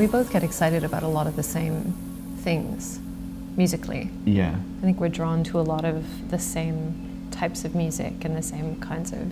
We both get excited about a lot of the same things musically. Yeah. I think we're drawn to a lot of the same types of music and the same kinds of...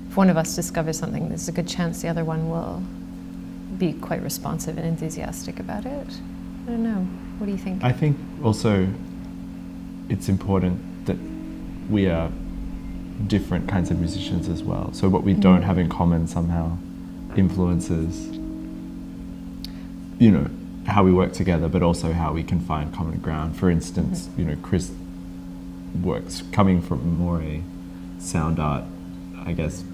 If one of us discovers something, there's a good chance the other one will be quite responsive and enthusiastic about it. I don't know. What do you think? I think also it's important that we are different kinds of musicians as well. So what we don't have in common somehow influences, you know, how we work together, but also how we can find common ground. For instance, you know, Chris works coming from more a sound art, I guess,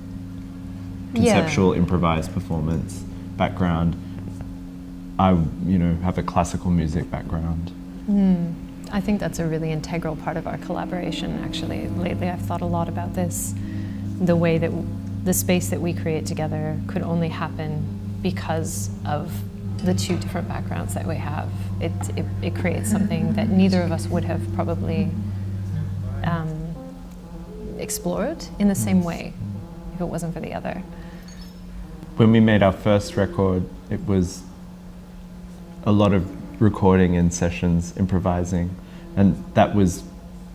conceptual improvised performance background. I, you know, have a classical music background. I think that's a really integral part of our collaboration, actually. Lately I've thought a lot about this, the way that the space that we create together could only happen because of the two different backgrounds that we have. It creates something that neither of us would have probably explored in the same way if it wasn't for the other. When we made our first record, it was a lot of recording and sessions, improvising, and that was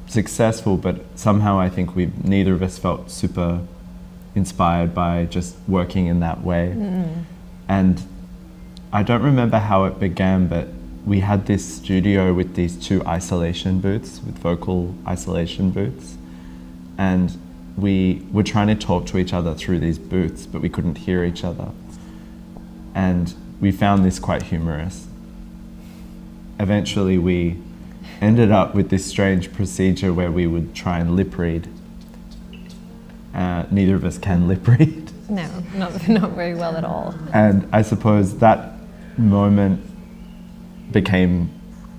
successful, but somehow I think neither of us felt super inspired by just working in that way. And I don't remember how it began, but we had this studio with these two isolation booths, with vocal isolation booths, and we were trying to talk to each other through these booths, but we couldn't hear each other. And we found this quite humorous. Eventually we ended up with this strange procedure where we would try and lip read. Neither of us can lip read. No, not very well at all. And I suppose that moment became,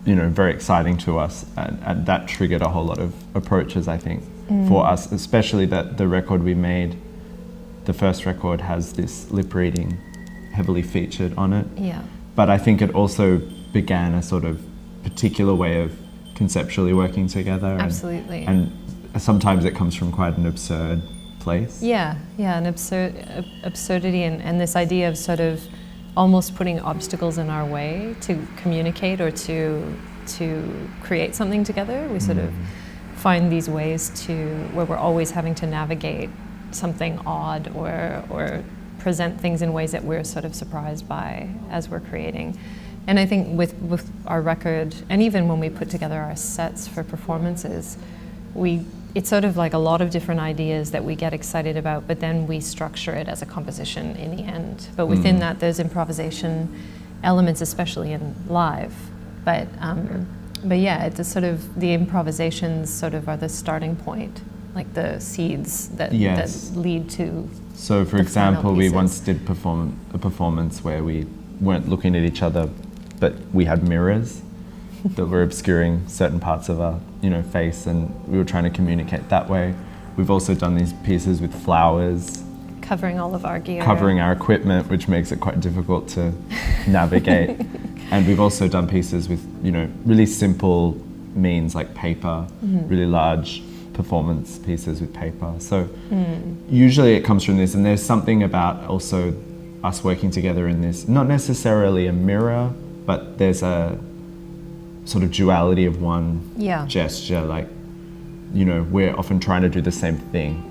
you know, very exciting to us, and that triggered a whole lot of approaches, I think, for us, especially that the record we made, the first record, has this lip reading heavily featured on it. Yeah. But I think it also began a sort of particular way of conceptually working together. Absolutely. And sometimes it comes from quite an absurd place. Yeah, an absurdity and this idea of sort of almost putting obstacles in our way to communicate or to create something together. We sort of find these ways where we're always having to navigate something odd or present things in ways that we're sort of surprised by as we're creating. And I think with our record, and even when we put together our sets for performances, it's sort of like a lot of different ideas that we get excited about, but then we structure it as a composition in the end. But within that, there's improvisation elements, especially in live. But yeah, it's sort of the improvisations sort of are the starting point, like the seeds that lead to. So, for example, we once did a performance where we weren't looking at each other, but we had mirrors that were obscuring certain parts of our, you know, face, and we were trying to communicate that way. We've also done these pieces with flowers, covering all of our gear, covering our equipment, which makes it quite difficult to navigate. And we've also done pieces with, you know, really simple means like paper, really large performance pieces with paper. So usually it comes from this, and there's something about also us working together in this, not necessarily a mirror, but there's a sort of duality of one gesture. Like, you know, we're often trying to do the same thing.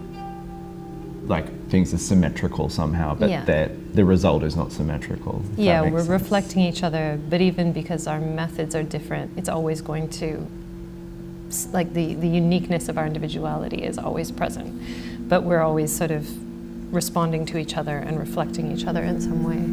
Like, things are symmetrical somehow, but the result is not symmetrical. Yeah, we're reflecting each other, but even because our methods are different, it's always going to, like, the uniqueness of our individuality is always present, but we're always sort of responding to each other and reflecting each other in some way.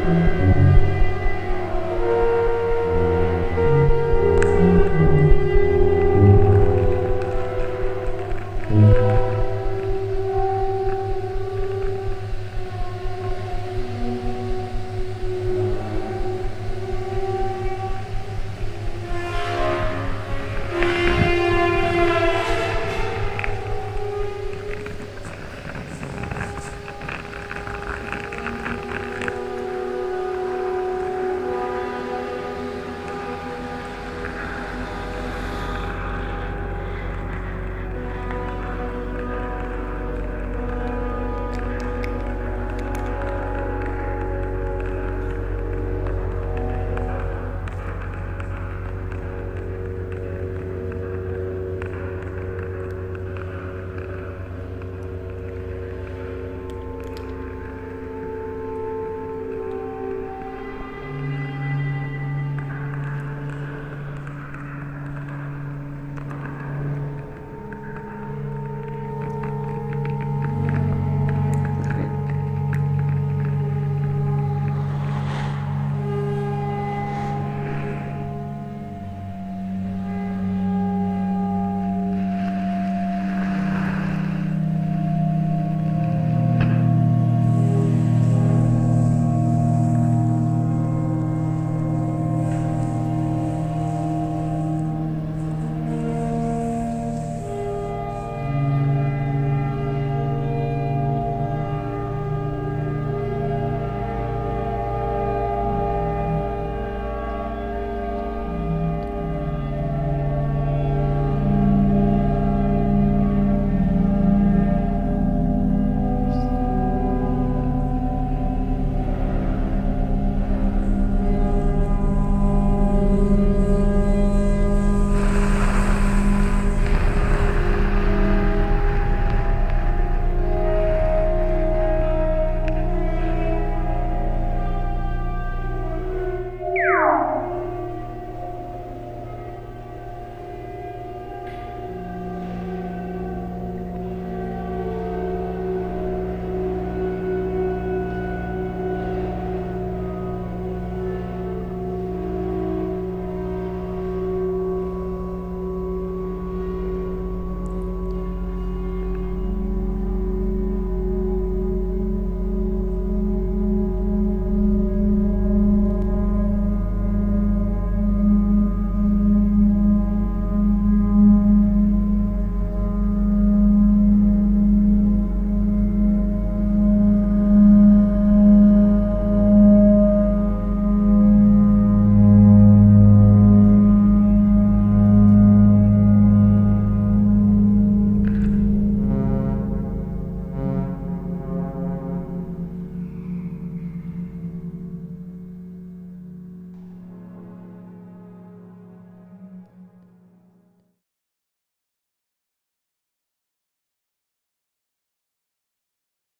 Mm-hmm.